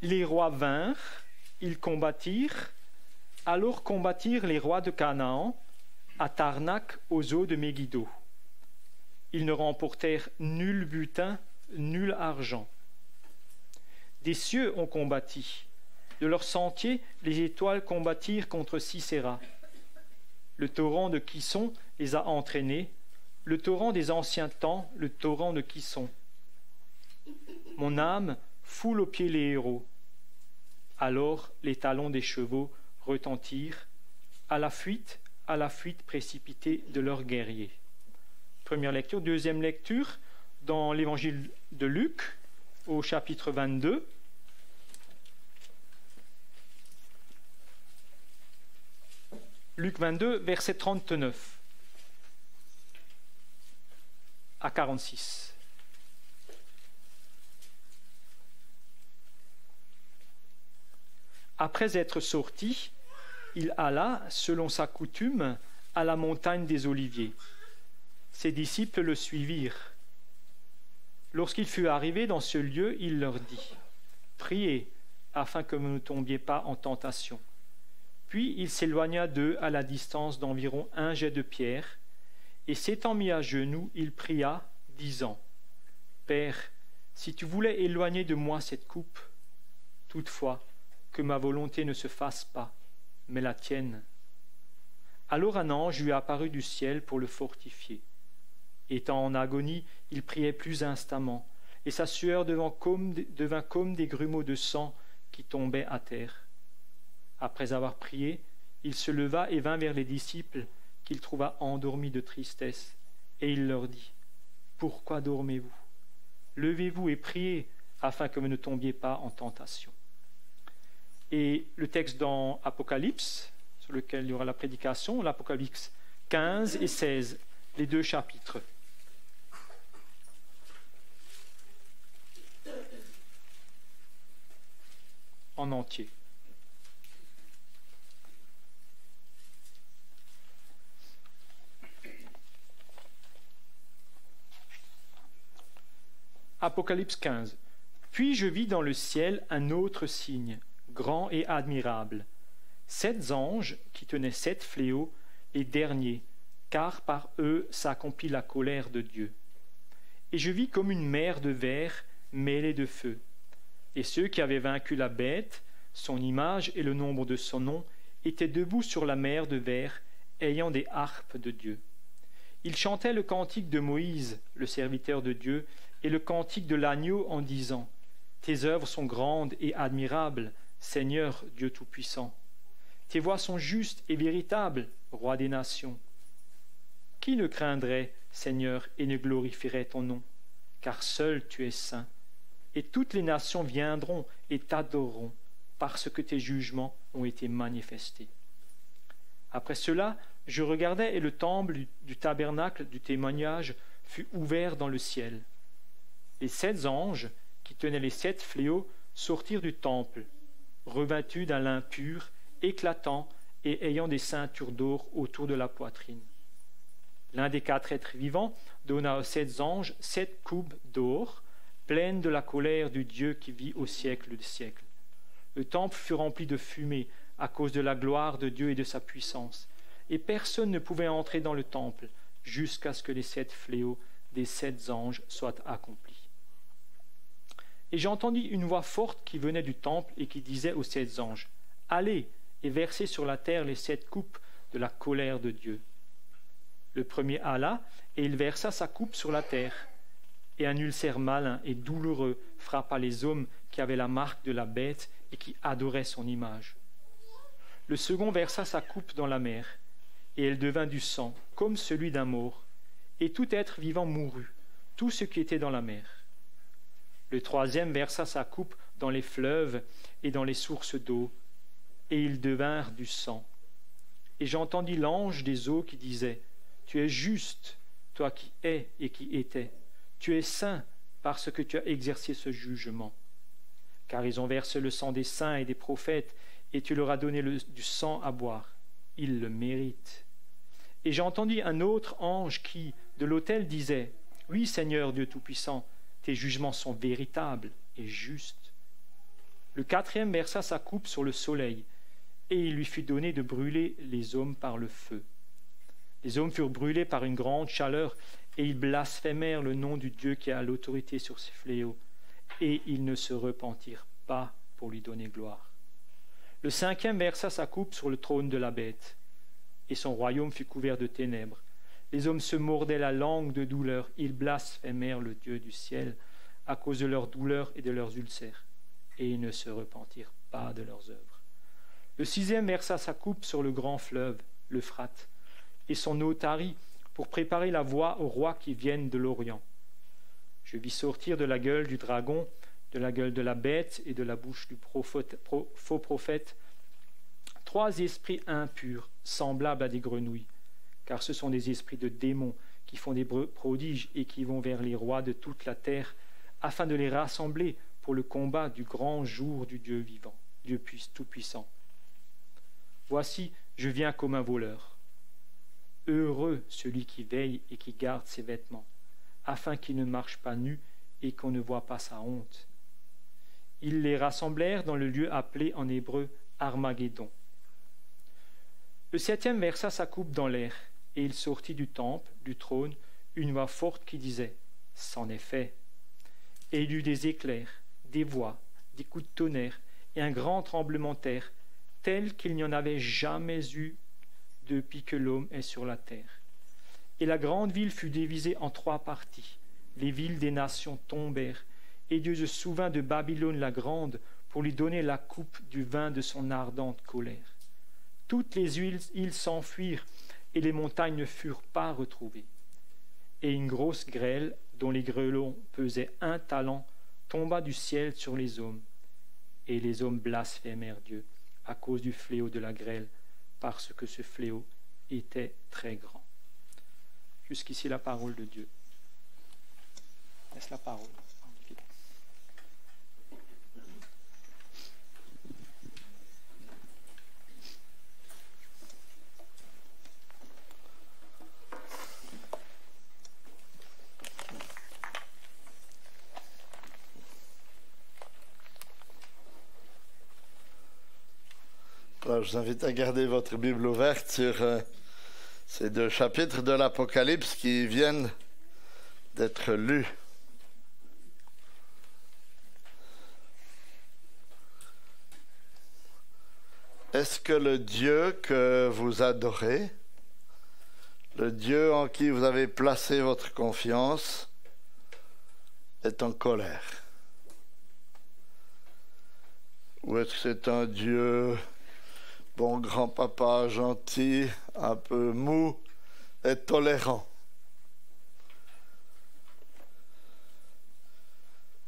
Les rois vinrent, ils combattirent, alors combattirent les rois de Canaan à Tarnac aux eaux de Megiddo. Ils ne remportèrent nul butin, nul argent. Des cieux ont combattu. De leur sentier, les étoiles combattirent contre Sisera. Le torrent de Kisson les a entraînés, le torrent des anciens temps, le torrent de Kisson. Mon âme foule aux pieds les héros. Alors les talons des chevaux retentirent, à la fuite précipitée de leurs guerriers. Première lecture. Deuxième lecture dans l'évangile de Luc, au chapitre 22. Luc 22, verset 39 à 46. Après être sorti, il alla, selon sa coutume, à la montagne des Oliviers. Ses disciples le suivirent. Lorsqu'il fut arrivé dans ce lieu, il leur dit : « Priez, afin que vous ne tombiez pas en tentation. » Puis il s'éloigna d'eux à la distance d'environ 1 jet de pierre, et s'étant mis à genoux, il pria, disant : « Père, si tu voulais éloigner de moi cette coupe, toutefois, que ma volonté ne se fasse pas, mais la tienne. » Alors un ange lui apparut du ciel pour le fortifier. Étant en agonie, il priait plus instamment, et sa sueur devint comme des grumeaux de sang qui tombaient à terre. Après avoir prié, il se leva et vint vers les disciples qu'il trouva endormis de tristesse, et il leur dit : « Pourquoi dormez-vous ? Levez-vous et priez, afin que vous ne tombiez pas en tentation. » Et le texte dans Apocalypse, sur lequel il y aura la prédication, l'Apocalypse 15 et 16, les 2 chapitres. En entier. Apocalypse 15. Puis je vis dans le ciel un autre signe, grand et admirable. 7 anges qui tenaient 7 fléaux, les derniers, car par eux s'accomplit la colère de Dieu. Et je vis comme une mer de verre mêlée de feu. Et ceux qui avaient vaincu la bête, son image et le nombre de son nom, étaient debout sur la mer de verre, ayant des harpes de Dieu. Ils chantaient le cantique de Moïse, le serviteur de Dieu, et le cantique de l'agneau en disant : « Tes œuvres sont grandes et admirables, Seigneur Dieu Tout-Puissant. Tes voies sont justes et véritables, Roi des nations. Qui ne craindrait, Seigneur, et ne glorifierait ton nom ? Car seul tu es saint. Et toutes les nations viendront et t'adoreront, parce que tes jugements ont été manifestés. » Après cela, je regardais, et le temple du tabernacle du témoignage fut ouvert dans le ciel. Les 7 anges, qui tenaient les 7 fléaux, sortirent du temple, revêtus d'un lin pur, éclatant et ayant des ceintures d'or autour de la poitrine. L'un des 4 êtres vivants donna aux 7 anges 7 coupes d'or, pleines de la colère du Dieu qui vit au siècle des siècles. Le temple fut rempli de fumée à cause de la gloire de Dieu et de sa puissance, et personne ne pouvait entrer dans le temple jusqu'à ce que les 7 fléaux des 7 anges soient accomplis. Et j'entendis une voix forte qui venait du temple et qui disait aux 7 anges : « Allez et versez sur la terre les 7 coupes de la colère de Dieu. » Le premier alla, et il versa sa coupe sur la terre. Et un ulcère malin et douloureux frappa les hommes qui avaient la marque de la bête et qui adoraient son image. Le second versa sa coupe dans la mer, et elle devint du sang, comme celui d'un mort, et tout être vivant mourut, tout ce qui était dans la mer. Le troisième versa sa coupe dans les fleuves et dans les sources d'eau, et ils devinrent du sang. Et j'entendis l'ange des eaux qui disait : « Tu es juste, toi qui es et qui étais. Tu es saint, parce que tu as exercé ce jugement. Car ils ont versé le sang des saints et des prophètes, et tu leur as donné du sang à boire. Ils le méritent. » Et j'entendis un autre ange qui, de l'autel, disait : « Oui, Seigneur Dieu Tout-Puissant, tes jugements sont véritables et justes. » Le quatrième versa sa coupe sur le soleil, et il lui fut donné de brûler les hommes par le feu. Les hommes furent brûlés par une grande chaleur, et ils blasphémèrent le nom du Dieu qui a l'autorité sur ces fléaux, et ils ne se repentirent pas pour lui donner gloire. Le cinquième versa sa coupe sur le trône de la bête, et son royaume fut couvert de ténèbres. Les hommes se mordaient la langue de douleur, ils blasphémèrent le Dieu du ciel à cause de leurs douleurs et de leurs ulcères, et ils ne se repentirent pas de leurs œuvres. Le sixième versa sa coupe sur le grand fleuve, l'Euphrate, et son eau tarit pour préparer la voie aux rois qui viennent de l'Orient. Je vis sortir de la gueule du dragon, de la gueule de la bête et de la bouche du faux prophète, 3 esprits impurs, semblables à des grenouilles, car ce sont des esprits de démons qui font des prodiges et qui vont vers les rois de toute la terre, afin de les rassembler pour le combat du grand jour du Dieu vivant, Dieu tout-puissant. Voici, je viens comme un voleur. Heureux celui qui veille et qui garde ses vêtements, afin qu'il ne marche pas nu et qu'on ne voit pas sa honte. Ils les rassemblèrent dans le lieu appelé en hébreu Armageddon. Le septième versa sa coupe dans l'air, et il sortit du temple, du trône, une voix forte qui disait « C'en est fait ». Et il y eut des éclairs, des voix, des coups de tonnerre et un grand tremblement de terre, tel qu'il n'y en avait jamais eu depuis que l'homme est sur la terre. Et la grande ville fut divisée en 3 parties. Les villes des nations tombèrent, et Dieu se souvint de Babylone la grande pour lui donner la coupe du vin de son ardente colère. Toutes les îles s'enfuirent, et les montagnes ne furent pas retrouvées. Et une grosse grêle, dont les grêlons pesaient 1 talent, tomba du ciel sur les hommes. Et les hommes blasphémèrent Dieu à cause du fléau de la grêle, parce que ce fléau était très grand. Jusqu'ici la parole de Dieu. Laisse la parole. Alors, je vous invite à garder votre Bible ouverte sur ces 2 chapitres de l'Apocalypse qui viennent d'être lus. Est-ce que le Dieu que vous adorez, le Dieu en qui vous avez placé votre confiance, est en colère? Ou est-ce que c'est un Dieu bon grand-papa, gentil, un peu mou et tolérant?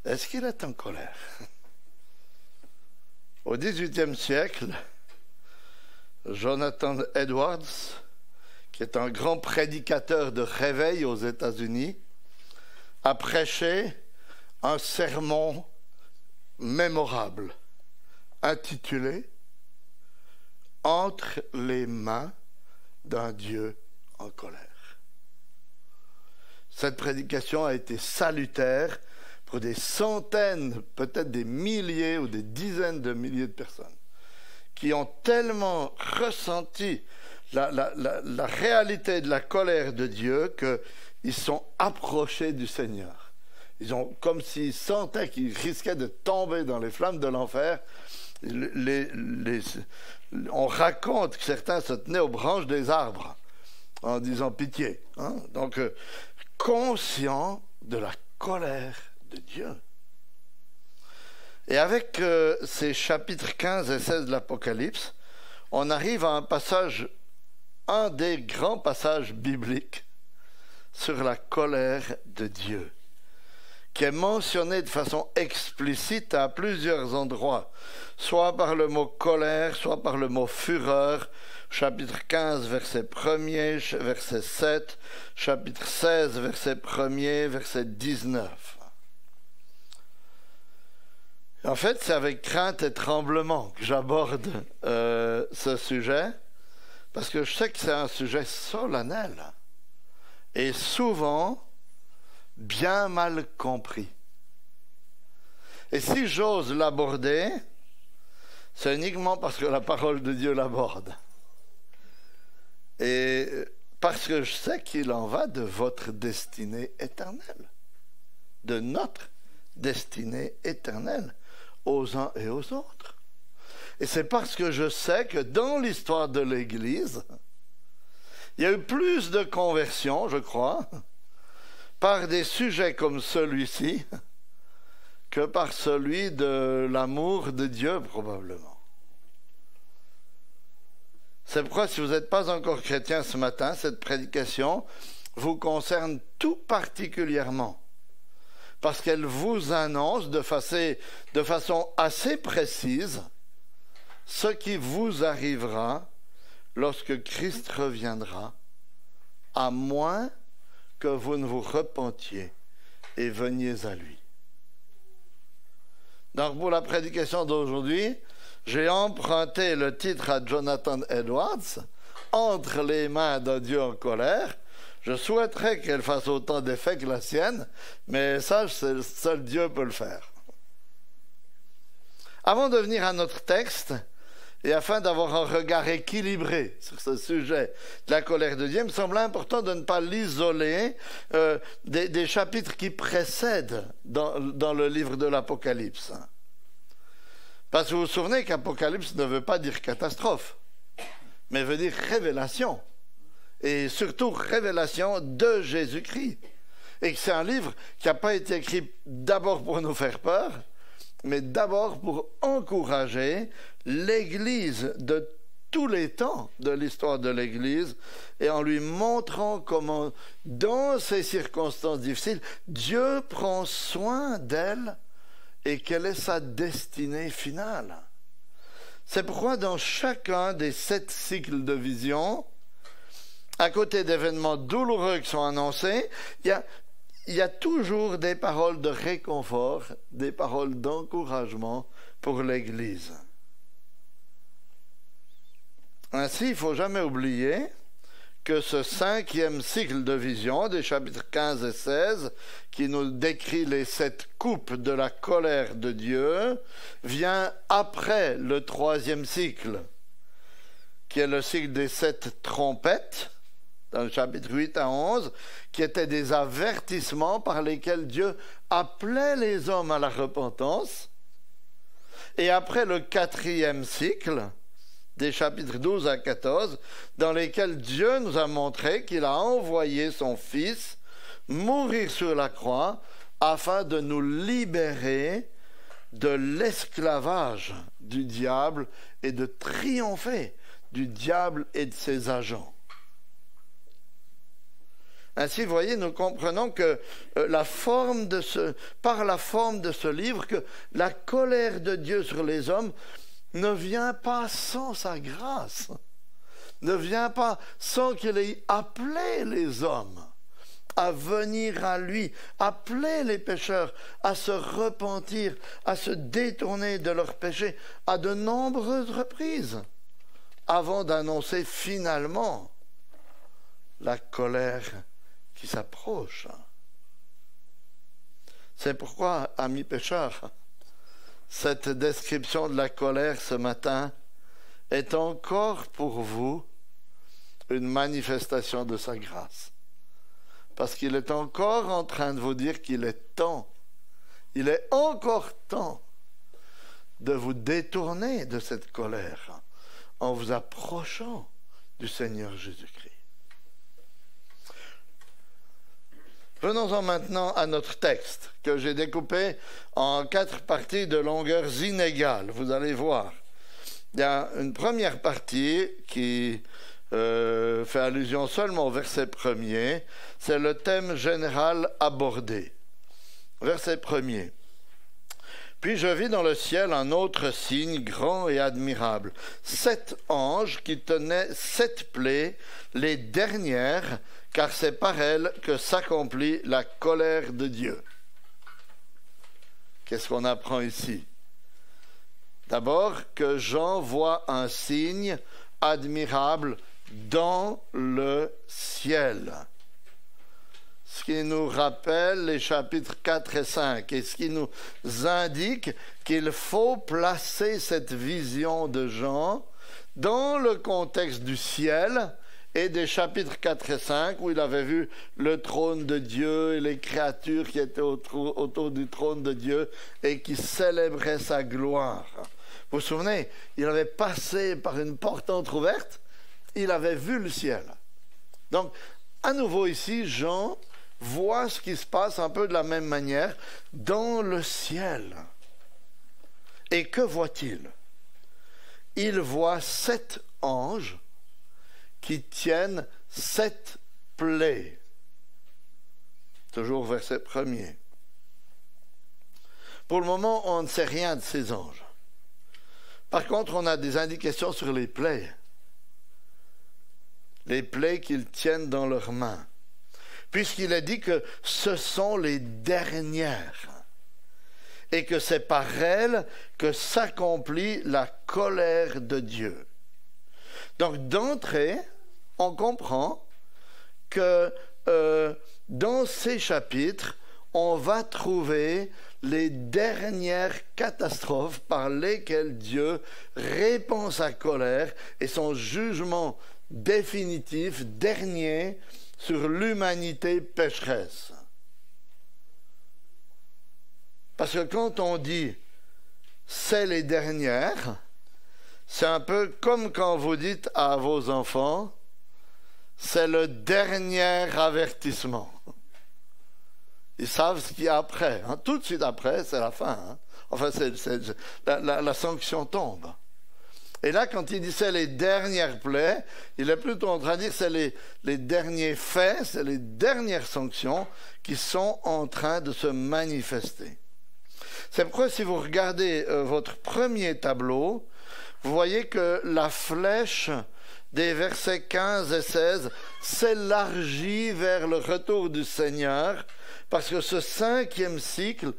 Est-ce qu'il est en colère? Au XVIIIe siècle, Jonathan Edwards, qui est un grand prédicateur de réveil aux États-Unis, a prêché un sermon mémorable intitulé « Entre les mains d'un Dieu en colère ». Cette prédication a été salutaire pour des centaines, peut-être des milliers ou des dizaines de milliers de personnes qui ont tellement ressenti la réalité de la colère de Dieu qu'ils sont approchés du Seigneur. Ils ont, comme s'ils sentaient qu'ils risquaient de tomber dans les flammes de l'enfer. On raconte que certains se tenaient aux branches des arbres en disant pitié. Donc, conscient de la colère de Dieu. Et avec ces chapitres 15 et 16 de l'Apocalypse, on arrive à un passage, un des grands passages bibliques sur la colère de Dieu, qui est mentionné de façon explicite à plusieurs endroits, soit par le mot colère, soit par le mot fureur, chapitre 15, verset 1er, verset 7, chapitre 16, verset 1er, verset 19. En fait, c'est avec crainte et tremblement que j'aborde ce sujet, parce que je sais que c'est un sujet solennel et souvent bien mal compris. Et si j'ose l'aborder, c'est uniquement parce que la parole de Dieu l'aborde. Et parce que je sais qu'il en va de votre destinée éternelle, de notre destinée éternelle, aux uns et aux autres. Et c'est parce que je sais que dans l'histoire de l'Église, il y a eu plus de conversions, je crois, par des sujets comme celui-ci, que par celui de l'amour de Dieu, probablement. C'est pourquoi, si vous n'êtes pas encore chrétien ce matin, cette prédication vous concerne tout particulièrement, parce qu'elle vous annonce de façon assez précise ce qui vous arrivera lorsque Christ reviendra, à moins que vous ne vous repentiez et veniez à lui. Donc, pour la prédication d'aujourd'hui, j'ai emprunté le titre à Jonathan Edwards, « Entre les mains d'un Dieu en colère ». Je souhaiterais qu'elle fasse autant d'effet que la sienne, mais ça, seul Dieu peut le faire. Avant de venir à notre texte, et afin d'avoir un regard équilibré sur ce sujet de la colère de Dieu, il me semble important de ne pas l'isoler des chapitres qui précèdent dans le livre de l'Apocalypse. Parce que vous vous souvenez qu'Apocalypse ne veut pas dire catastrophe, mais veut dire révélation. Et surtout révélation de Jésus-Christ. Et que c'est un livre qui n'a pas été écrit d'abord pour nous faire peur, mais d'abord pour encourager l'Église de tous les temps de l'histoire de l'Église et en lui montrant comment, dans ces circonstances difficiles, Dieu prend soin d'elle et quelle est sa destinée finale. C'est pourquoi dans chacun des 7 cycles de vision, à côté d'événements douloureux qui sont annoncés, il y a toujours des paroles de réconfort, des paroles d'encouragement pour l'Église. Ainsi, il ne faut jamais oublier que ce 5e cycle de vision, des chapitres 15 et 16, qui nous décrit les 7 coupes de la colère de Dieu, vient après le 3e cycle, qui est le cycle des 7 trompettes, dans le chapitre 8 à 11, qui étaient des avertissements par lesquels Dieu appelait les hommes à la repentance. Et après le 4e cycle, des chapitres 12 à 14, dans lesquels Dieu nous a montré qu'il a envoyé son Fils mourir sur la croix afin de nous libérer de l'esclavage du diable et de triompher du diable et de ses agents. Ainsi, vous voyez, nous comprenons que par la forme de ce livre, que la colère de Dieu sur les hommes ne vient pas sans sa grâce, ne vient pas sans qu'il ait appelé les hommes à venir à lui, appeler les pécheurs à se repentir, à se détourner de leurs péchés à de nombreuses reprises, avant d'annoncer finalement la colère qui s'approche. C'est pourquoi, amis pécheurs, cette description de la colère ce matin est encore pour vous une manifestation de sa grâce. Parce qu'il est encore en train de vous dire qu'il est temps, il est encore temps de vous détourner de cette colère en vous approchant du Seigneur Jésus-Christ. Venons-en maintenant à notre texte, que j'ai découpé en 4 parties de longueurs inégales. Vous allez voir. Il y a une première partie qui fait allusion seulement au verset 1er. C'est le thème général abordé. Verset 1er. Puis je vis dans le ciel un autre signe grand et admirable. 7 anges qui tenaient 7 plaies, les dernières, car c'est par elles que s'accomplit la colère de Dieu. Qu'est-ce qu'on apprend ici? D'abord, que Jean voit un signe admirable dans le ciel. ce qui nous rappelle les chapitres 4 et 5, et ce qui nous indique qu'il faut placer cette vision de Jean dans le contexte du ciel et des chapitres 4 et 5, où il avait vu le trône de Dieu et les créatures qui étaient autour du trône de Dieu et qui célébraient sa gloire. Vous vous souvenez, il avait passé par une porte entrouverte, il avait vu le ciel. Donc, à nouveau ici, Jean voit ce qui se passe un peu de la même manière dans le ciel. Et que voit-il? Il voit 7 anges qui tiennent 7 plaies. Toujours verset 1er. Pour le moment, on ne sait rien de ces anges. Par contre, on a des indications sur les plaies. Les plaies qu'ils tiennent dans leurs mains. Puisqu'il est dit que ce sont les dernières. Et que c'est par elles que s'accomplit la colère de Dieu. Donc d'entrée, on comprend que dans ces chapitres, on va trouver les dernières catastrophes par lesquelles Dieu répand sa colère et son jugement définitif, dernier, sur l'humanité pécheresse. Parce que quand on dit « c'est les dernières », c'est un peu comme quand vous dites à vos enfants « c'est le dernier avertissement ». Ils savent ce qu'il y a après. Hein. Tout de suite après, c'est la fin. Hein. Enfin, la sanction tombe. Et là, quand il dit c'est les dernières plaies, il est plutôt en train de dire c'est les derniers faits, c'est les dernières sanctions qui sont en train de se manifester. C'est pourquoi si vous regardez votre premier tableau, vous voyez que la flèche des versets 15 et 16 s'élargit vers le retour du Seigneur, parce que ce 5e cycle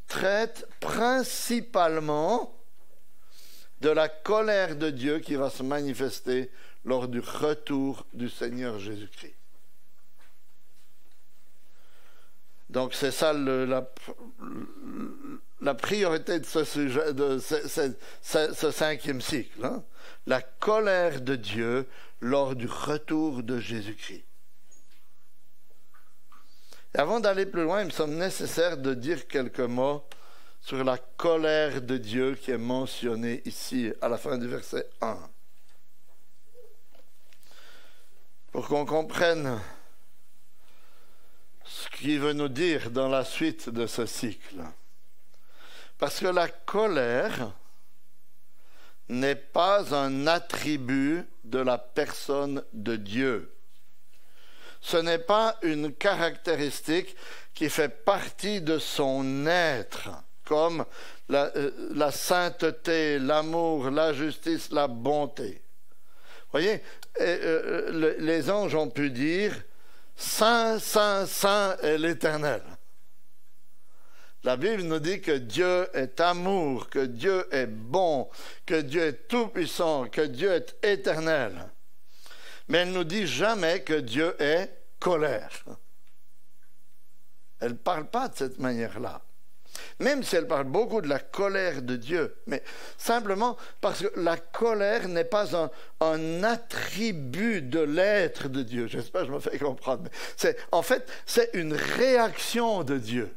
traite principalement de la colère de Dieu qui va se manifester lors du retour du Seigneur Jésus-Christ. Donc c'est ça la priorité de ce sujet, de ce 5e cycle, hein? La colère de Dieu lors du retour de Jésus-Christ. Et avant d'aller plus loin, il me semble nécessaire de dire quelques mots sur la colère de Dieu qui est mentionnée ici à la fin du verset 1. Pour qu'on comprenne ce qu'il veut nous dire dans la suite de ce cycle. Parce que la colère n'est pas un attribut de la personne de Dieu. Ce n'est pas une caractéristique qui fait partie de son être, comme la sainteté, l'amour, la justice, la bonté. Vous voyez, les anges ont pu dire « Saint, Saint, Saint est l'Éternel ». La Bible nous dit que Dieu est amour, que Dieu est bon, que Dieu est tout-puissant, que Dieu est éternel. Mais elle ne nous dit jamais que Dieu est colère. Elle ne parle pas de cette manière-là. Même si elle parle beaucoup de la colère de Dieu, mais simplement parce que la colère n'est pas un attribut de l'être de Dieu. J'espère que je me fais comprendre. En fait, c'est une réaction de Dieu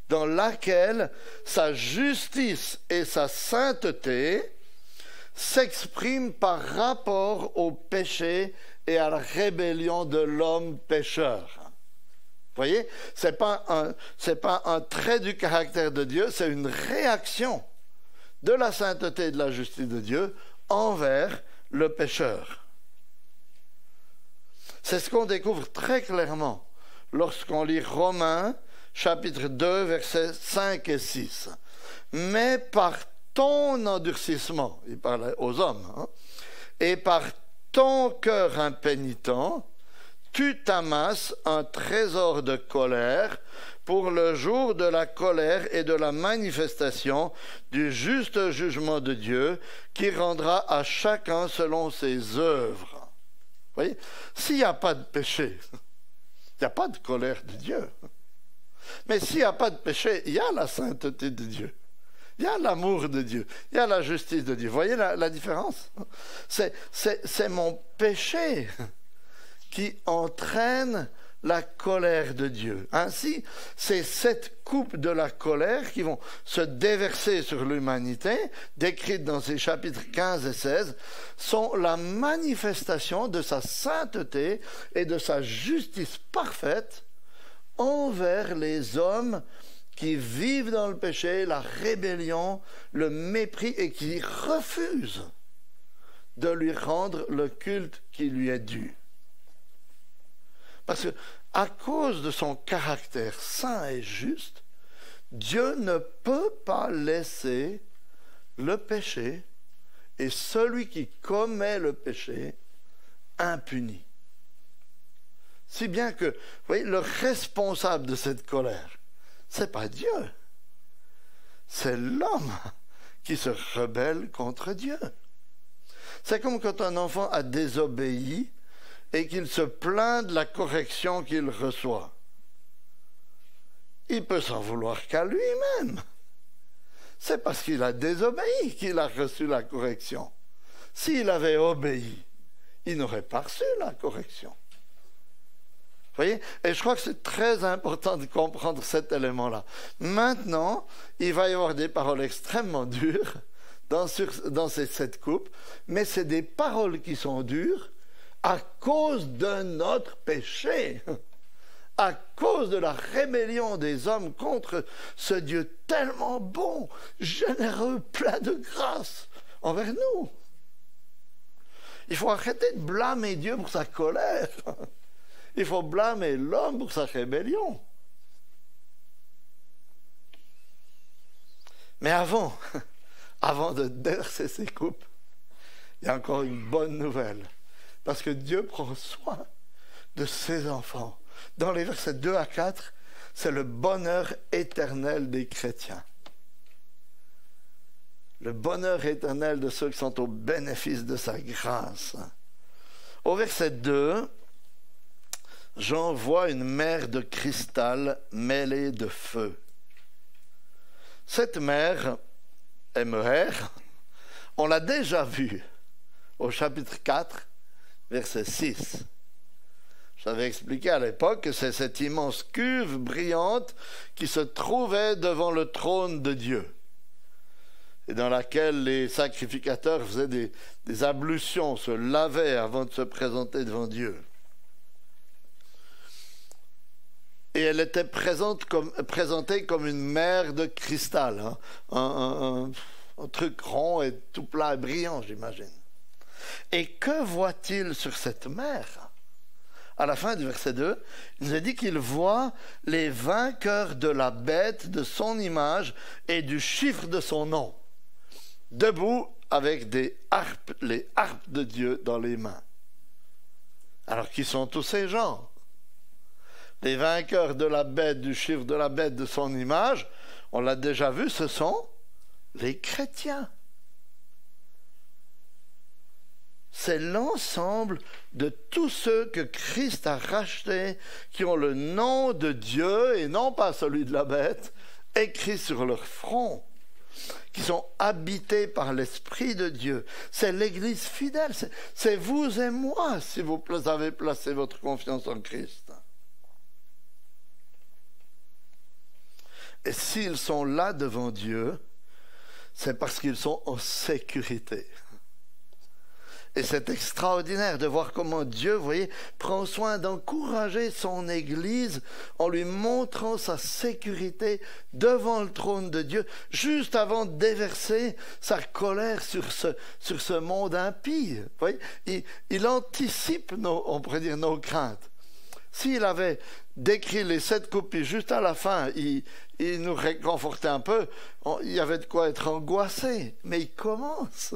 dans laquelle sa justice et sa sainteté s'expriment par rapport au péché et à la rébellion de l'homme pécheur. Vous voyez, c'est pas un trait du caractère de Dieu, c'est une réaction de la sainteté et de la justice de Dieu envers le pécheur. C'est ce qu'on découvre très clairement lorsqu'on lit Romains, chapitre 2, versets 5 et 6. Mais par ton endurcissement, il parle aux hommes, hein, et par ton cœur impénitent, tu t'amasses un trésor de colère pour le jour de la colère et de la manifestation du juste jugement de Dieu qui rendra à chacun selon ses œuvres. Vous voyez, s'il n'y a pas de péché, Il n'y a pas de colère de Dieu. Mais s'il n'y a pas de péché, il y a la sainteté de Dieu. Il y a l'amour de Dieu. Il y a la justice de Dieu. Vous voyez la différence? C'est mon péché qui entraîne la colère de Dieu. Ainsi, c'est cette coupe de la colère qui vont se déverser sur l'humanité, décrite dans ces chapitres 15 et 16, sont la manifestation de sa sainteté et de sa justice parfaite envers les hommes qui vivent dans le péché, la rébellion, le mépris et qui refusent de lui rendre le culte qui lui est dû. Parce que, à cause de son caractère saint et juste, Dieu ne peut pas laisser le péché et celui qui commet le péché impuni. Si bien que, vous voyez, le responsable de cette colère, c'est pas Dieu, c'est l'homme qui se rebelle contre Dieu. C'est comme quand un enfant a désobéi et qu'il se plaint de la correction qu'il reçoit. Il peut s'en vouloir qu'à lui-même. C'est parce qu'il a désobéi qu'il a reçu la correction. S'il avait obéi, il n'aurait pas reçu la correction. Vous voyez? Et je crois que c'est très important de comprendre cet élément-là. Maintenant, il va y avoir des paroles extrêmement dures dans cette coupe, mais c'est des paroles qui sont dures à cause de notre péché, à cause de la rébellion des hommes contre ce Dieu tellement bon, généreux, plein de grâce envers nous. Il faut arrêter de blâmer Dieu pour sa colère. Il faut blâmer l'homme pour sa rébellion. Mais avant de déverser ces coupes, il y a encore une bonne nouvelle. Parce que Dieu prend soin de ses enfants. Dans les versets 2 à 4, c'est le bonheur éternel des chrétiens. Le bonheur éternel de ceux qui sont au bénéfice de sa grâce. Au verset 2, Jean voit une mer de cristal mêlée de feu. Cette mer, MER, on l'a déjà vue au chapitre 4, verset 6. J'avais expliqué à l'époque que c'est cette immense cuve brillante qui se trouvait devant le trône de Dieu et dans laquelle les sacrificateurs faisaient des ablutions, se lavaient avant de se présenter devant Dieu. Et elle était présentée comme une mer de cristal, hein? Un truc rond et tout plat et brillant, j'imagine. Et que voit-il sur cette mer? À la fin du verset 2, il nous est dit qu'il voit les vainqueurs de la bête, de son image et du chiffre de son nom, debout avec des harpes, les harpes de Dieu dans les mains. Alors qui sont tous ces gens? Les vainqueurs de la bête, du chiffre de la bête, de son image, on l'a déjà vu, ce sont les chrétiens. C'est l'ensemble de tous ceux que Christ a rachetés, qui ont le nom de Dieu, et non pas celui de la bête, écrit sur leur front, qui sont habités par l'Esprit de Dieu. C'est l'Église fidèle, c'est vous et moi, si vous avez placé votre confiance en Christ. Et s'ils sont là devant Dieu, c'est parce qu'ils sont en sécurité. Et c'est extraordinaire de voir comment Dieu, vous voyez, prend soin d'encourager son Église en lui montrant sa sécurité devant le trône de Dieu, juste avant de déverser sa colère sur ce monde impie. Vous voyez, il anticipe, on pourrait dire, nos craintes. S'il avait décrit les 7 copies juste à la fin, il nous réconfortait un peu, il y avait de quoi être angoissé. Mais il commence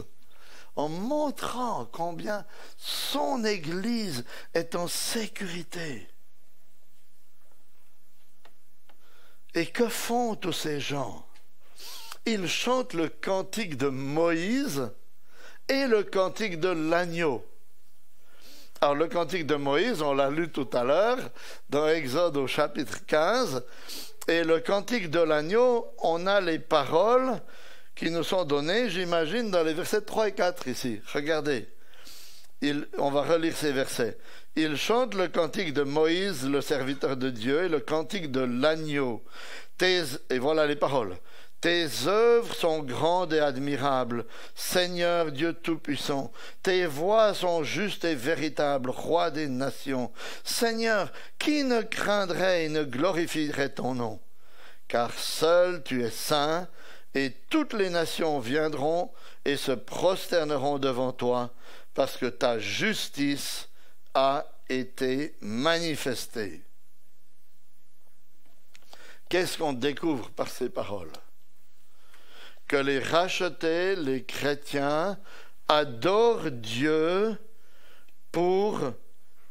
en montrant combien son Église est en sécurité. Et que font tous ces gens? Ils chantent le cantique de Moïse et le cantique de l'agneau. Alors le cantique de Moïse, on l'a lu tout à l'heure, dans Exode au chapitre 15, et le cantique de l'agneau, on a les paroles qui nous sont données, j'imagine, dans les versets 3 et 4 ici. Regardez, on va relire ces versets. Il chante le cantique de Moïse, le serviteur de Dieu, et le cantique de l'agneau. Et voilà les paroles. Tes œuvres sont grandes et admirables, Seigneur Dieu Tout-Puissant. Tes voies sont justes et véritables, Roi des nations. Seigneur, qui ne craindrait et ne glorifierait ton nom? Car seul tu es saint, et toutes les nations viendront et se prosterneront devant toi, parce que ta justice a été manifestée. Qu'est-ce qu'on découvre par ces paroles? Que les rachetés, les chrétiens, adorent Dieu pour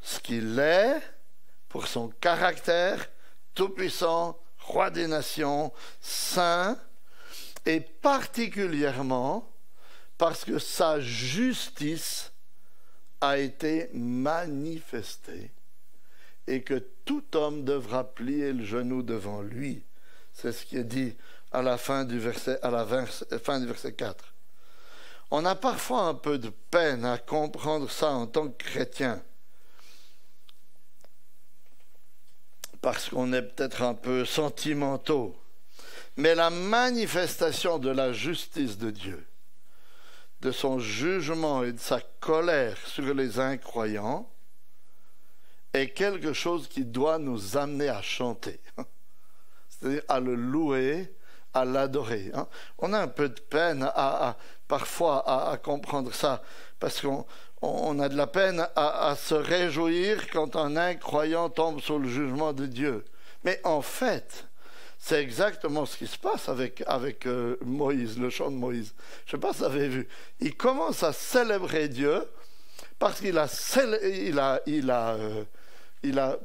ce qu'il est, pour son caractère tout-puissant, Roi des nations, saint, et particulièrement parce que sa justice a été manifestée et que tout homme devra plier le genou devant lui. C'est ce qui est dit à la fin du verset, fin du verset 4. On a parfois un peu de peine à comprendre ça en tant que chrétien, parce qu'on est peut-être un peu sentimentaux. Mais la manifestation de la justice de Dieu, de son jugement et de sa colère sur les incroyants, est quelque chose qui doit nous amener à chanter, c'est-à-dire à le louer, à l'adorer. On a un peu de peine parfois à comprendre ça, parce qu'on a de la peine à se réjouir quand un incroyant tombe sous le jugement de Dieu. Mais en fait, c'est exactement ce qui se passe avec Moïse, le chant de Moïse. Je ne sais pas si vous avez vu. Il commence à célébrer Dieu parce qu'il a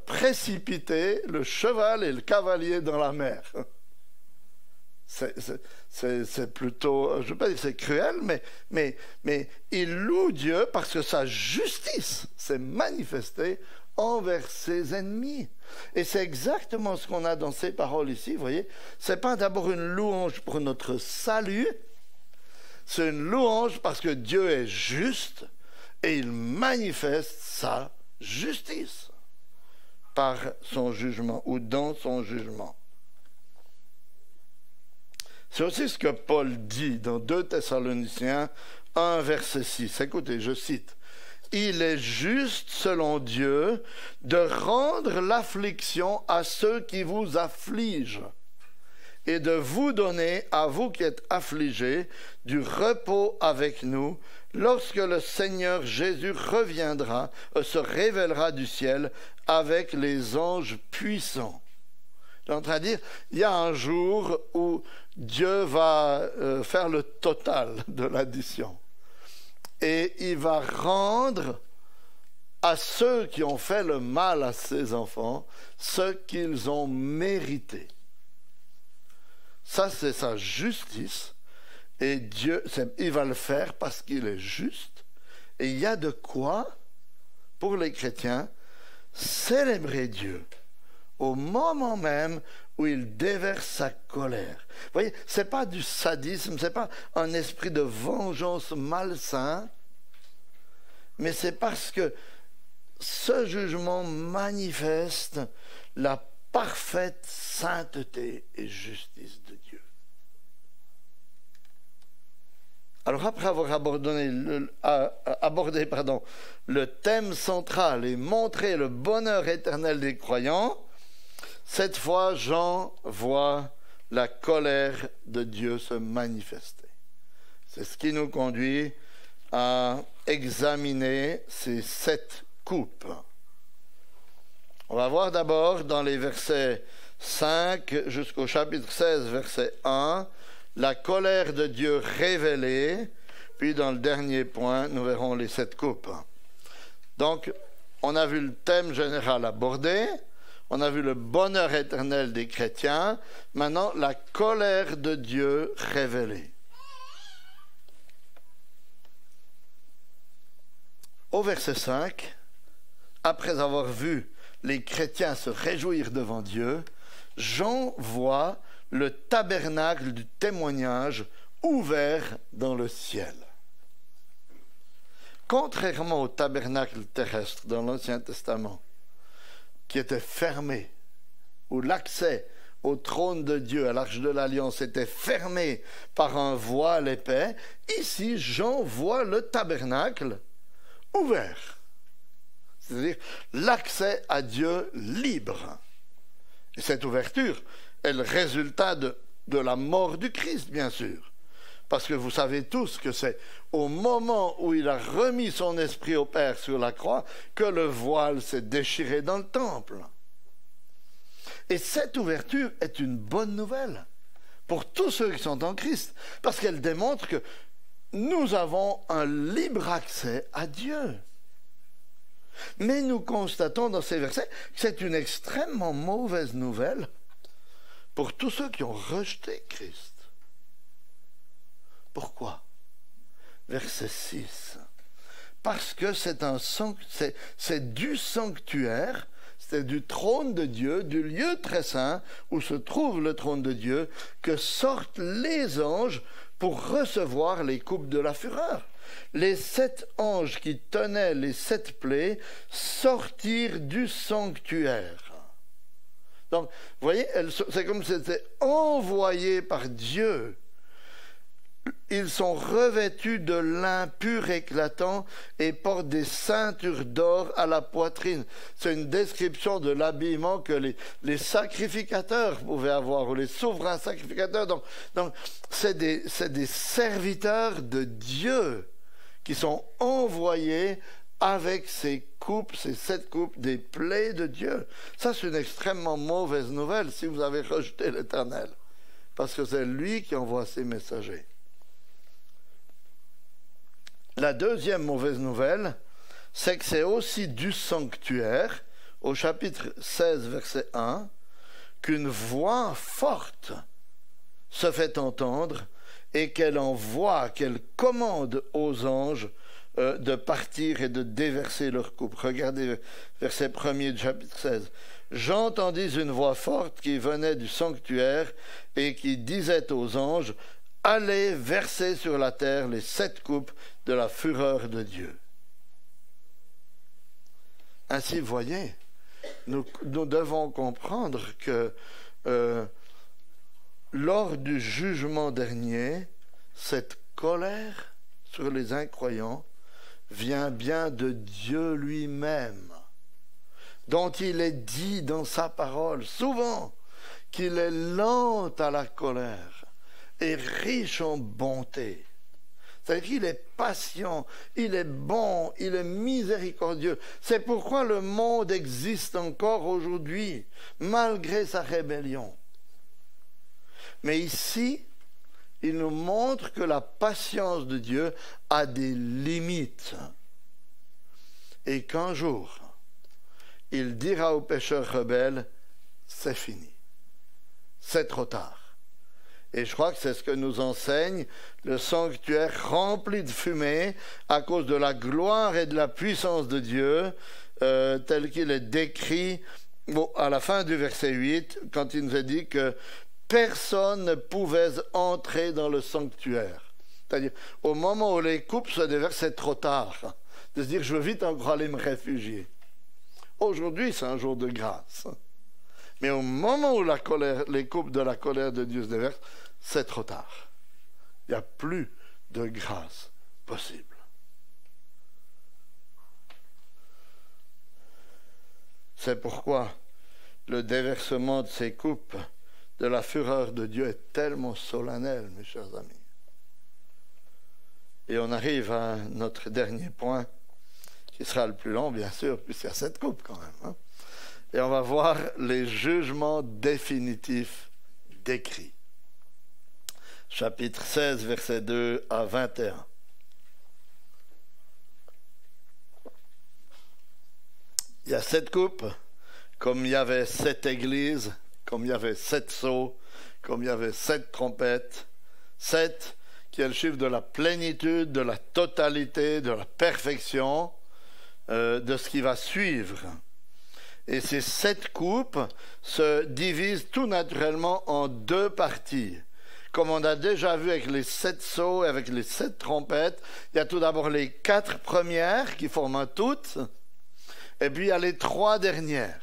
précipité le cheval et le cavalier dans la mer. C'est plutôt, je ne veux pas dire que c'est cruel, mais il loue Dieu parce que sa justice s'est manifestée envers ses ennemis. Et c'est exactement ce qu'on a dans ces paroles ici, vous voyez. C'est pas d'abord une louange pour notre salut, c'est une louange parce que Dieu est juste et il manifeste sa justice par son jugement ou dans son jugement. C'est aussi ce que Paul dit dans 2 Thessaloniciens 1, verset 6. Écoutez, je cite. Il est juste, selon Dieu, de rendre l'affliction à ceux qui vous affligent et de vous donner, à vous qui êtes affligés, du repos avec nous, lorsque le Seigneur Jésus reviendra, se révélera du ciel avec les anges puissants. Je suis en train de dire, il y a un jour où Dieu va faire le total de l'addition. Et il va rendre à ceux qui ont fait le mal à ses enfants ce qu'ils ont mérité. Ça, c'est sa justice. Et Dieu, il va le faire parce qu'il est juste. Et il y a de quoi, pour les chrétiens, célébrer Dieu au moment même où il déverse sa colère. Vous voyez, ce n'est pas du sadisme, ce n'est pas un esprit de vengeance malsain, mais c'est parce que ce jugement manifeste la parfaite sainteté et justice de Dieu. Alors après avoir abordé le thème central et montré le bonheur éternel des croyants, cette fois, Jean voit la colère de Dieu se manifester. C'est ce qui nous conduit à examiner ces 7 coupes. On va voir d'abord dans les versets 5 jusqu'au chapitre 16, verset 1, la colère de Dieu révélée, puis dans le dernier point, nous verrons les 7 coupes. Donc, on a vu le thème général abordé, on a vu le bonheur éternel des chrétiens, maintenant la colère de Dieu révélée. Au verset 5, après avoir vu les chrétiens se réjouir devant Dieu, Jean voit le tabernacle du témoignage ouvert dans le ciel. Contrairement au tabernacle terrestre dans l'Ancien Testament, qui était fermé, où l'accès au trône de Dieu, à l'Arche de l'Alliance, était fermé par un voile épais, ici, Jean voit le tabernacle ouvert. C'est-à-dire l'accès à Dieu libre. Et cette ouverture est le résultat de la mort du Christ, bien sûr. Parce que vous savez tous que c'est au moment où il a remis son esprit au Père sur la croix que le voile s'est déchiré dans le temple. Et cette ouverture est une bonne nouvelle pour tous ceux qui sont en Christ, parce qu'elle démontre que nous avons un libre accès à Dieu. Mais nous constatons dans ces versets que c'est une extrêmement mauvaise nouvelle pour tous ceux qui ont rejeté Christ. Pourquoi? Verset 6. Parce que c'est du sanctuaire, c'est du trône de Dieu, du lieu très saint où se trouve le trône de Dieu, que sortent les anges pour recevoir les coupes de la fureur. Les 7 anges qui tenaient les 7 plaies sortirent du sanctuaire. Donc, vous voyez, c'est comme si c'était envoyé par Dieu. Ils sont revêtus de lin pur éclatant et portent des ceintures d'or à la poitrine. C'est une description de l'habillement que les sacrificateurs pouvaient avoir, ou les souverains sacrificateurs. Donc c'est des serviteurs de Dieu qui sont envoyés avec ces coupes, ces 7 coupes, des plaies de Dieu. Ça, c'est une extrêmement mauvaise nouvelle si vous avez rejeté l'Éternel, parce que c'est lui qui envoie ses messagers. La deuxième mauvaise nouvelle, c'est que c'est aussi du sanctuaire, au chapitre 16, verset 1, qu'une voix forte se fait entendre et qu'elle envoie, qu'elle commande aux anges de partir et de déverser leur coupe. Regardez verset 1er du chapitre 16. J'entendis une voix forte qui venait du sanctuaire et qui disait aux anges, allez verser sur la terre les 7 coupes de la fureur de Dieu. Ainsi, vous voyez, nous devons comprendre que lors du jugement dernier, cette colère sur les incroyants vient bien de Dieu lui-même, dont il est dit dans sa parole souvent qu'il est lent à la colère et riche en bonté. C'est-à-dire qu'il est patient, il est bon, il est miséricordieux. C'est pourquoi le monde existe encore aujourd'hui, malgré sa rébellion. Mais ici, il nous montre que la patience de Dieu a des limites. Et qu'un jour, il dira aux pécheurs rebelles, c'est fini, c'est trop tard. Et je crois que c'est ce que nous enseigne le sanctuaire rempli de fumée à cause de la gloire et de la puissance de Dieu, tel qu'il est décrit à la fin du verset 8, quand il nous est dit que personne ne pouvait entrer dans le sanctuaire. C'est-à-dire, au moment où les coupes se déversent, c'est trop tard. De se dire, je veux vite encore aller me réfugier. Aujourd'hui, c'est un jour de grâce. Mais au moment où les coupes de la colère de Dieu se déversent, c'est trop tard. Il n'y a plus de grâce possible. C'est pourquoi le déversement de ces coupes de la fureur de Dieu est tellement solennel, mes chers amis. Et on arrive à notre dernier point, qui sera le plus long, bien sûr, puisqu'il y a 7 coupes quand même. Hein? Et on va voir les jugements définitifs décrits. Chapitre 16, versets 2 à 21. Il y a 7 coupes, comme il y avait 7 églises, comme il y avait 7 sceaux, comme il y avait 7 trompettes. 7 qui est le chiffre de la plénitude, de la totalité, de la perfection. de ce qui va suivre. Et ces 7 coupes se divisent tout naturellement en 2 parties. Comme on a déjà vu avec les 7 sceaux et avec les 7 trompettes, il y a tout d'abord les 4 premières qui forment un tout, et puis il y a les 3 dernières.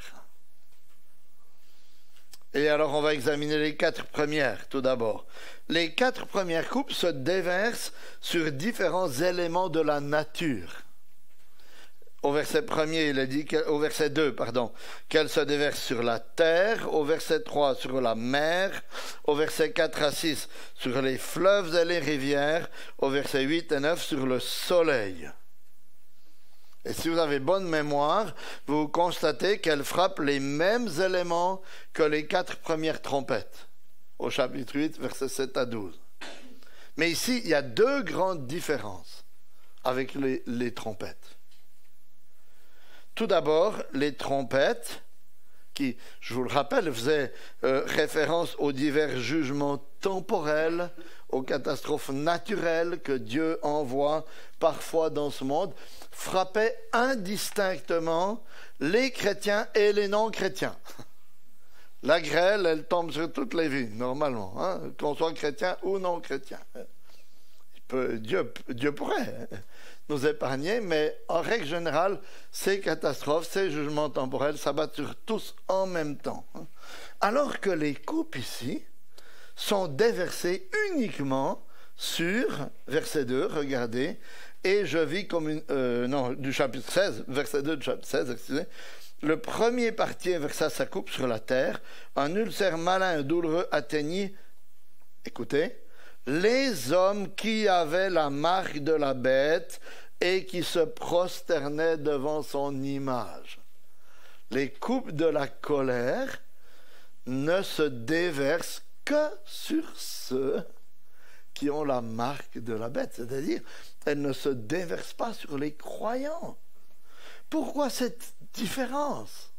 Et alors on va examiner les 4 premières tout d'abord. Les 4 premières coupes se déversent sur différents éléments de la nature. Au verset 1er, il est dit, au verset 2, qu'elle se déverse sur la terre, au verset 3 sur la mer, au verset 4 à 6 sur les fleuves et les rivières, au verset 8 et 9 sur le soleil. Et si vous avez bonne mémoire, vous constatez qu'elle frappe les mêmes éléments que les 4 premières trompettes, au chapitre 8, versets 7 à 12. Mais ici, il y a 2 grandes différences avec les trompettes. Tout d'abord, les trompettes, qui, je vous le rappelle, faisaient référence aux divers jugements temporels, aux catastrophes naturelles que Dieu envoie parfois dans ce monde, frappaient indistinctement les chrétiens et les non-chrétiens. La grêle, elle tombe sur toutes les vies, normalement, hein, qu'on soit chrétien ou non-chrétien. Dieu pourrait nous épargner, mais en règle générale, ces catastrophes, ces jugements temporels s'abattent sur tous en même temps. Alors que les coupes ici sont déversées uniquement sur, verset 2, regardez, et je vis comme une... du chapitre 16, verset 2 du chapitre 16, excusez. Le premier parti versa sa coupe sur la terre, un ulcère malin et douloureux atteignit, écoutez, les hommes qui avaient la marque de la bête et qui se prosternaient devant son image. Les coupes de la colère ne se déversent que sur ceux qui ont la marque de la bête, c'est-à-dire elles ne se déversent pas sur les croyants. Pourquoi cette différence?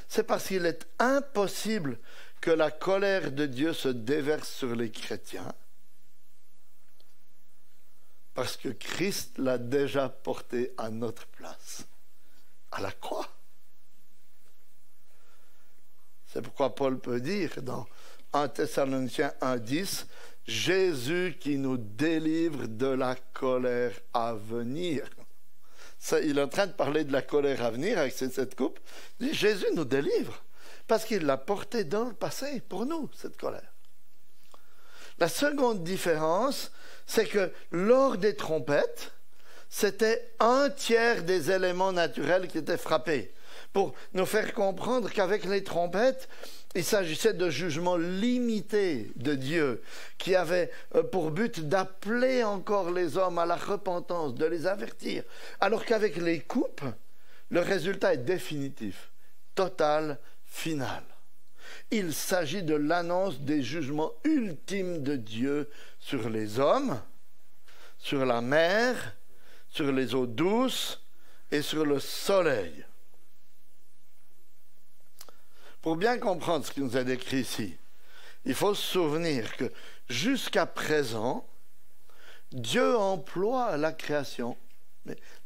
C'est parce qu'il est impossible que la colère de Dieu se déverse sur les chrétiens, parce que Christ l'a déjà porté à notre place, à la croix. C'est pourquoi Paul peut dire dans 1 Thessaloniciens 1,10, Jésus qui nous délivre de la colère à venir. Ça, il est en train de parler de la colère à venir avec cette coupe. Il dit, Jésus nous délivre. Parce qu'il l'a porté dans le passé, pour nous, cette colère. La seconde différence, c'est que lors des trompettes, c'était 1/3 des éléments naturels qui étaient frappés. Pour nous faire comprendre qu'avec les trompettes, il s'agissait de jugements limités de Dieu, qui avaient pour but d'appeler encore les hommes à la repentance, de les avertir. Alors qu'avec les coupes, le résultat est définitif, total, final. Il s'agit de l'annonce des jugements ultimes de Dieu sur les hommes, sur la mer, sur les eaux douces et sur le soleil. Pour bien comprendre ce qui nous est décrit ici, il faut se souvenir que jusqu'à présent, Dieu emploie la création,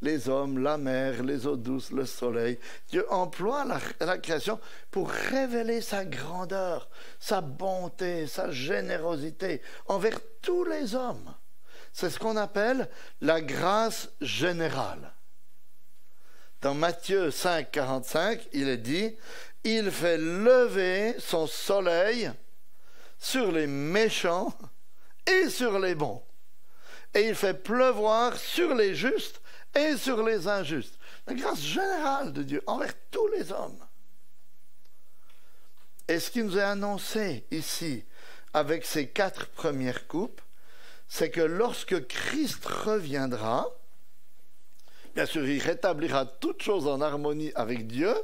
les hommes, la mer, les eaux douces, le soleil. Dieu emploie la création pour révéler sa grandeur, sa bonté, sa générosité envers tous les hommes. C'est ce qu'on appelle la grâce générale. Dans Matthieu 5, 45, il est dit « Il fait lever son soleil sur les méchants et sur les bons. Et il fait pleuvoir sur les justes et sur les injustes. » La grâce générale de Dieu envers tous les hommes. Et ce qui nous est annoncé ici, avec ces 4 premières coupes, c'est que lorsque Christ reviendra, bien sûr, il rétablira toutes choses en harmonie avec Dieu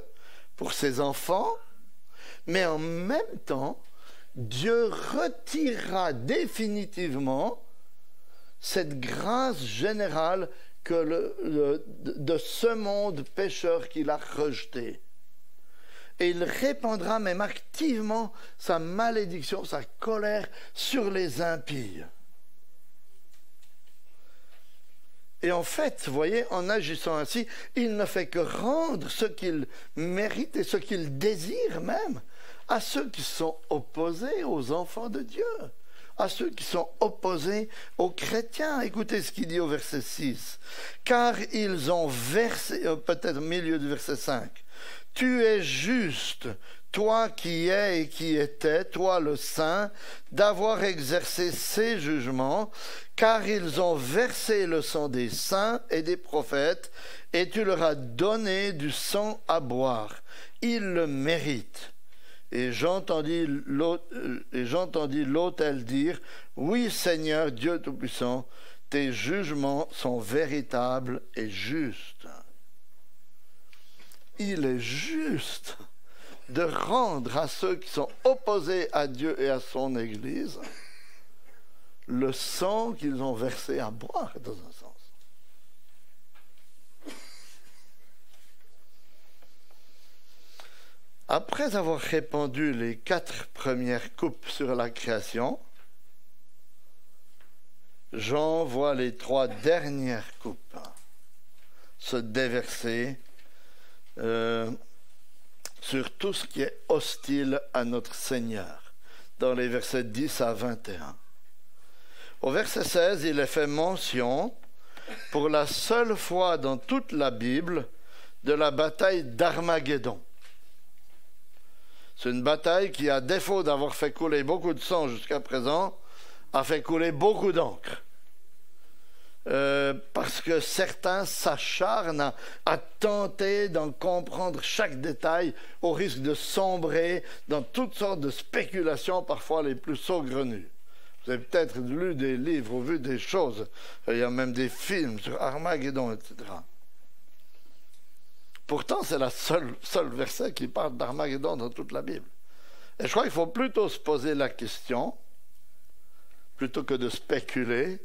pour ses enfants, mais en même temps, Dieu retirera définitivement cette grâce générale de ce monde pécheur qu'il a rejeté. Et il répandra même activement sa malédiction, sa colère sur les impies. Et en fait, vous voyez, en agissant ainsi, il ne fait que rendre ce qu'il mérite et ce qu'il désire même à ceux qui sont opposés aux enfants de Dieu, à ceux qui sont opposés aux chrétiens. Écoutez ce qu'il dit au verset 6. Car ils ont versé, peut-être au milieu du verset 5, tu es juste, toi qui es et qui étais, toi le Saint, d'avoir exercé ces jugements, car ils ont versé le sang des saints et des prophètes, et tu leur as donné du sang à boire. Ils le méritent. Et j'entendis l'autel dire, oui Seigneur Dieu Tout-Puissant, tes jugements sont véritables et justes. Il est juste de rendre à ceux qui sont opposés à Dieu et à son Église le sang qu'ils ont versé à boire, dans un sens. Après avoir répandu les 4 premières coupes sur la création, Jean voit les 3 dernières coupes se déverser sur tout ce qui est hostile à notre Seigneur, dans les versets 10 à 21. Au verset 16, il est fait mention, pour la seule fois dans toute la Bible, de la bataille d'Armageddon. C'est une bataille qui, à défaut d'avoir fait couler beaucoup de sang jusqu'à présent, a fait couler beaucoup d'encre. Parce que certains s'acharnent à tenter d'en comprendre chaque détail au risque de sombrer dans toutes sortes de spéculations, parfois les plus saugrenues. Vous avez peut-être lu des livres ou vu des choses, il y a même des films sur Armageddon, etc. Pourtant, c'est la seul verset qui parle d'Armageddon dans toute la Bible. Et je crois qu'il faut plutôt se poser la question, plutôt que de spéculer,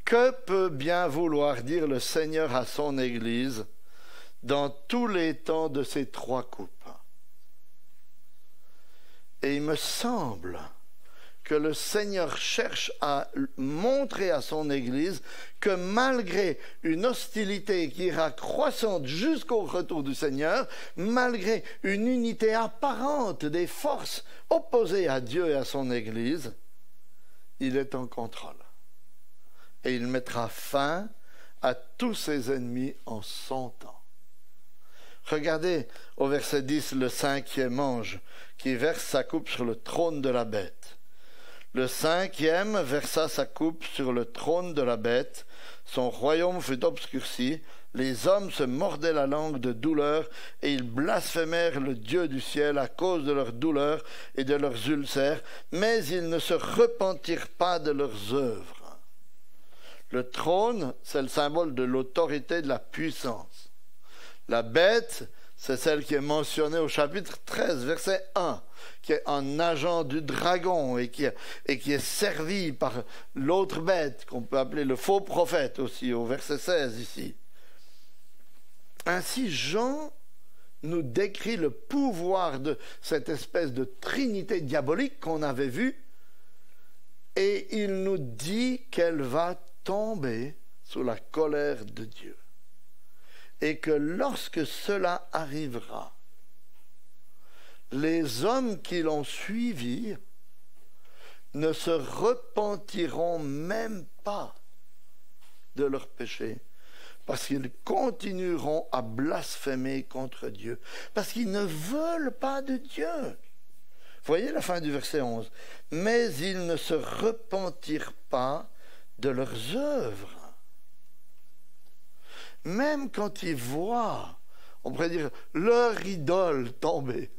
que peut bien vouloir dire le Seigneur à son Église dans tous les temps de ces 3 coupes? Et il me semble que le Seigneur cherche à montrer à son Église que malgré une hostilité qui ira croissante jusqu'au retour du Seigneur, malgré une unité apparente des forces opposées à Dieu et à son Église, il est en contrôle. Et il mettra fin à tous ses ennemis en son temps. Regardez au verset 10 le 5e ange qui verse sa coupe sur le trône de la bête. Le 5e versa sa coupe sur le trône de la bête. Son royaume fut obscurci. Les hommes se mordaient la langue de douleur et ils blasphémèrent le Dieu du ciel à cause de leur douleur et de leurs ulcères, mais ils ne se repentirent pas de leurs œuvres. Le trône, c'est le symbole de l'autorité, de la puissance. La bête, c'est celle qui est mentionnée au chapitre 13, verset 1, qui est un agent du dragon et qui est servi par l'autre bête, qu'on peut appeler le faux prophète aussi, au verset 16 ici. Ainsi, Jean nous décrit le pouvoir de cette espèce de trinité diabolique qu'on avait vue, et il nous dit qu'elle va tomber sous la colère de Dieu. Et que lorsque cela arrivera, les hommes qui l'ont suivi ne se repentiront même pas de leurs péchés, parce qu'ils continueront à blasphémer contre Dieu, parce qu'ils ne veulent pas de Dieu. Voyez la fin du verset 11. Mais ils ne se repentirent pas de leurs œuvres. Même quand ils voient, on pourrait dire, leur idole tomber,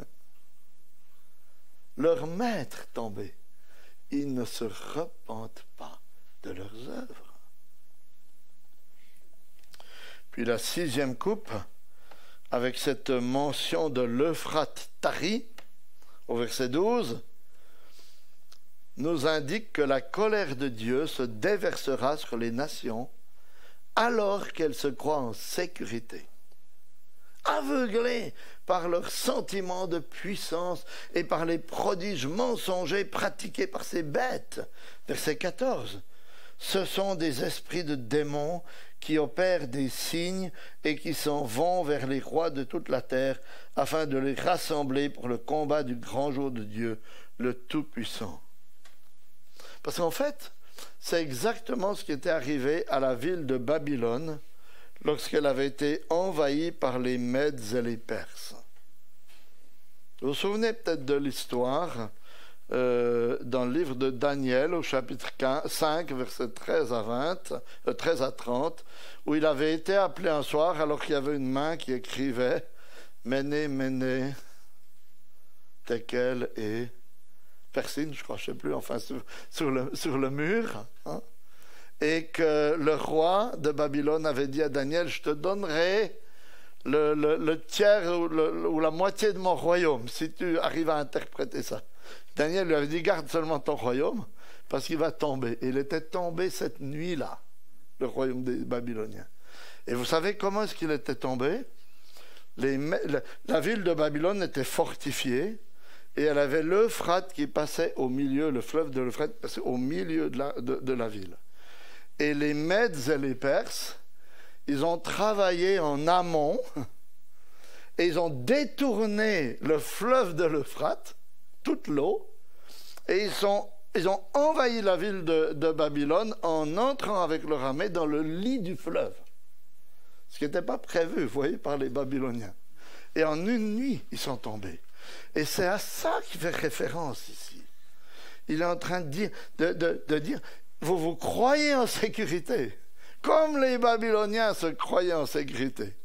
leur maître tomber, ils ne se repentent pas de leurs œuvres. Puis la 6e coupe, avec cette mention de l'Euphrate tari, au verset 12, nous indique que la colère de Dieu se déversera sur les nations alors qu'elles se croient en sécurité, aveuglées par leur sentiment de puissance et par les prodiges mensongers pratiqués par ces bêtes. Verset 14. Ce sont des esprits de démons qui opèrent des signes et qui s'en vont vers les rois de toute la terre afin de les rassembler pour le combat du grand jour de Dieu, le Tout-Puissant. Parce qu'en fait, c'est exactement ce qui était arrivé à la ville de Babylone lorsqu'elle avait été envahie par les Mèdes et les Perses. Vous vous souvenez peut-être de l'histoire dans le livre de Daniel au chapitre 5, versets 13 à 30, où il avait été appelé un soir alors qu'il y avait une main qui écrivait « Méné, Méné, Tekel et Persine », je crois, je ne sais plus, enfin sur le mur, hein, et que le roi de Babylone avait dit à Daniel « Je te donnerai le tiers ou la moitié de mon royaume, si tu arrives à interpréter ça. » Daniel lui avait dit, garde seulement ton royaume, parce qu'il va tomber. Et il était tombé cette nuit-là, le royaume des Babyloniens. Et vous savez comment est-ce qu'il était tombé? La ville de Babylone était fortifiée, et elle avait l'Euphrate qui passait au milieu, le fleuve de l'Euphrate passait au milieu de la ville. Et les Mèdes et les Perses, ils ont travaillé en amont, et ils ont détourné le fleuve de l'Euphrate, toute l'eau, et ils ont envahi la ville de Babylone en entrant avec leur armée dans le lit du fleuve. Ce qui n'était pas prévu, vous voyez, par les Babyloniens. Et en une nuit, ils sont tombés. Et c'est à ça qu'il fait référence ici. Il est en train de dire, vous croyez en sécurité, comme les Babyloniens se croyaient en sécurité.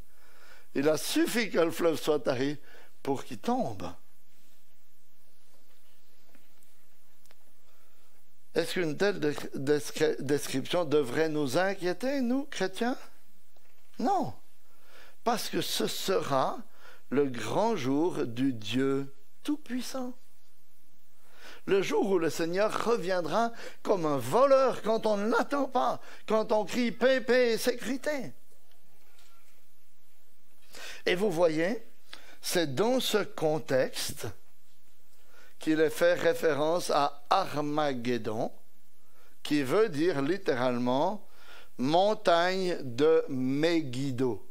Il a suffi que le fleuve soit tari pour qu'il tombe. Est-ce qu'une telle description devrait nous inquiéter, nous, chrétiens? Non, parce que ce sera le grand jour du Dieu Tout-Puissant. Le jour où le Seigneur reviendra comme un voleur quand on ne l'attend pas, quand on crie paix, paix et sécurité. Et vous voyez, c'est dans ce contexte qu'il est fait référence à Armageddon, qui veut dire littéralement montagne de Megiddo.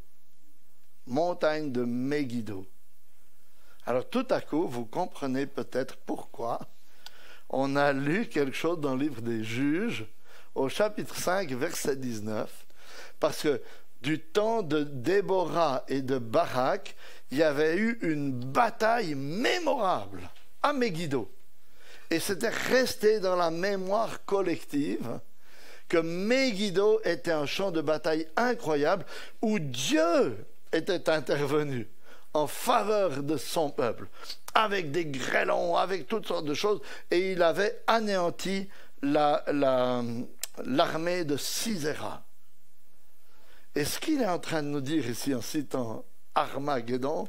Montagne de Megiddo. Alors tout à coup, vous comprenez peut-être pourquoi on a lu quelque chose dans le livre des Juges, au chapitre 5, verset 19, parce que du temps de Déborah et de Barak, il y avait eu une bataille mémorable à Megiddo. Et c'était resté dans la mémoire collective que Megiddo était un champ de bataille incroyable où Dieu était intervenu en faveur de son peuple, avec des grêlons, avec toutes sortes de choses, et il avait anéanti l'armée de Sisera. Et ce qu'il est en train de nous dire ici en citant Armageddon,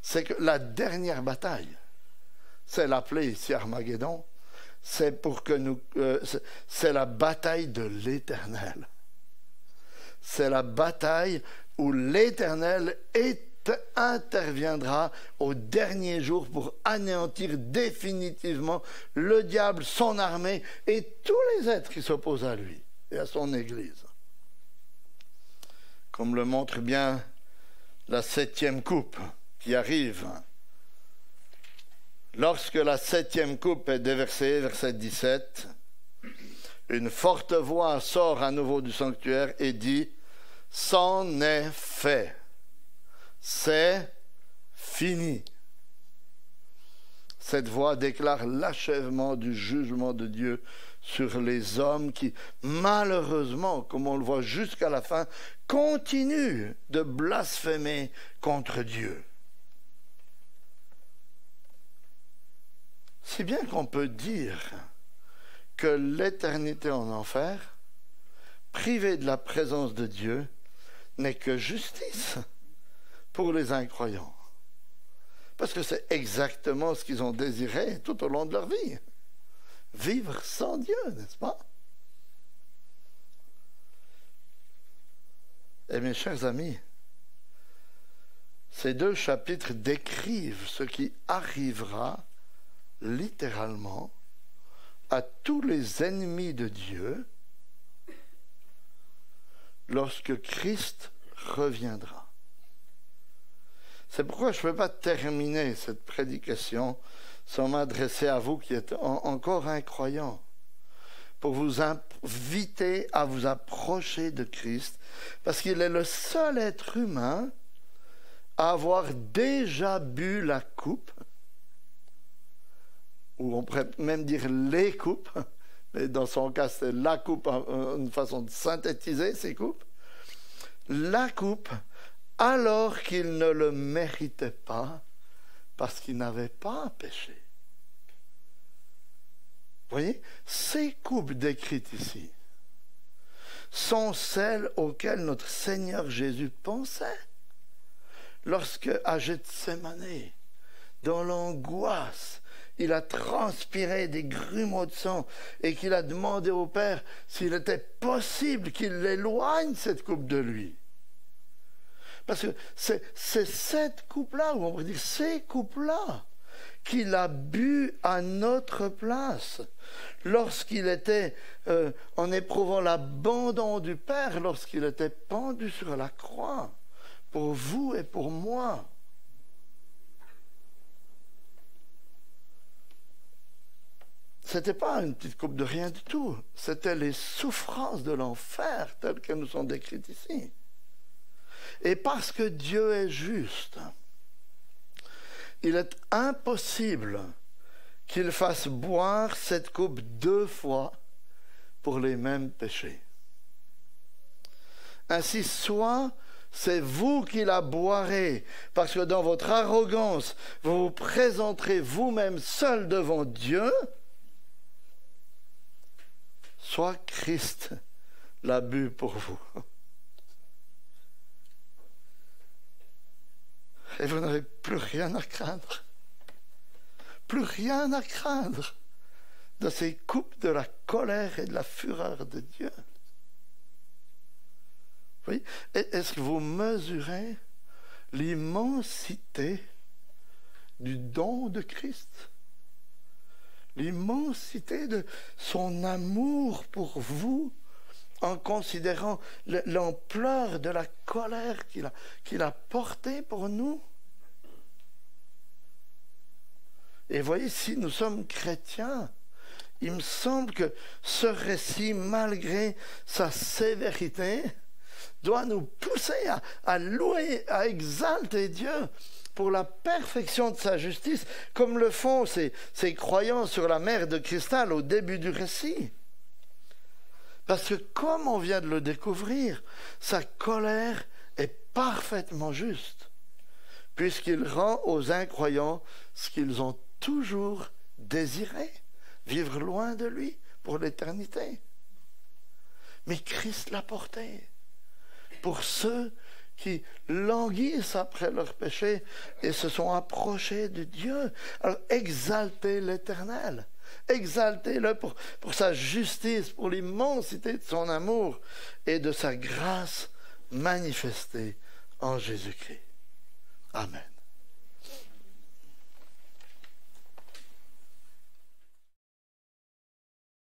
c'est que la dernière bataille, c'est l'appelé ici Armageddon, c'est pour que c'est la bataille de l'Éternel. C'est la bataille où l'Éternel interviendra au dernier jour pour anéantir définitivement le diable, son armée et tous les êtres qui s'opposent à lui et à son Église. Comme le montre bien la 7e coupe qui arrive. Lorsque la 7e coupe est déversée, verset 17, une forte voix sort à nouveau du sanctuaire et dit « C'en est fait, c'est fini ». Cette voix déclare l'achèvement du jugement de Dieu sur les hommes qui, malheureusement, comme on le voit jusqu'à la fin, continuent de blasphémer contre Dieu. Si bien qu'on peut dire que l'éternité en enfer, privée de la présence de Dieu, n'est que justice pour les incroyants. Parce que c'est exactement ce qu'ils ont désiré tout au long de leur vie. Vivre sans Dieu, n'est-ce pas? Et mes chers amis, ces 2 chapitres décrivent ce qui arrivera littéralement à tous les ennemis de Dieu lorsque Christ reviendra. C'est pourquoi je ne peux pas terminer cette prédication sans m'adresser à vous qui êtes encore incroyants, pour vous inviter à vous approcher de Christ, parce qu'il est le seul être humain à avoir déjà bu la coupe, ou on pourrait même dire les coupes, mais dans son cas c'est la coupe, une façon de synthétiser ces coupes, la coupe alors qu'il ne le méritait pas, parce qu'il n'avait pas péché. Vous voyez, ces coupes décrites ici sont celles auxquelles notre Seigneur Jésus pensait lorsque, à Gethsémani, dans l'angoisse, il a transpiré des grumeaux de sang et qu'il a demandé au Père s'il était possible qu'il éloigne cette coupe de lui. Parce que c'est cette coupe-là, ou on pourrait dire ces coupes-là, qu'il a bu à notre place lorsqu'il était, en éprouvant l'abandon du Père, lorsqu'il était pendu sur la croix, pour vous et pour moi. Ce n'était pas une petite coupe de rien du tout, c'était les souffrances de l'enfer telles qu'elles nous sont décrites ici. Et parce que Dieu est juste, il est impossible qu'il fasse boire cette coupe 2 fois pour les mêmes péchés. Ainsi, soit c'est vous qui la boirez, parce que dans votre arrogance, vous vous présenterez vous-même seul devant Dieu, soit Christ l'a bu pour vous. Et vous n'avez plus rien à craindre. Plus rien à craindre de ces coupes de la colère et de la fureur de Dieu. Oui. Est-ce que vous mesurez l'immensité du don de Christ? L'immensité de son amour pour vous, en considérant l'ampleur de la colère qu'il a portée pour nous. Et voyez, si nous sommes chrétiens, il me semble que ce récit, malgré sa sévérité, doit nous pousser à louer, à exalter Dieu pour la perfection de sa justice, comme le font ces croyants sur la mer de cristal au début du récit. Parce que comme on vient de le découvrir, sa colère est parfaitement juste, puisqu'il rend aux incroyants ce qu'ils ont toujours désiré, vivre loin de lui pour l'éternité. Mais Christ l'a porté pour ceux qui languissent après leur péché et se sont approchés de Dieu. Alors exaltez l'Éternel. Exaltez-le pour sa justice, pour l'immensité de son amour et de sa grâce manifestée en Jésus-Christ. Amen.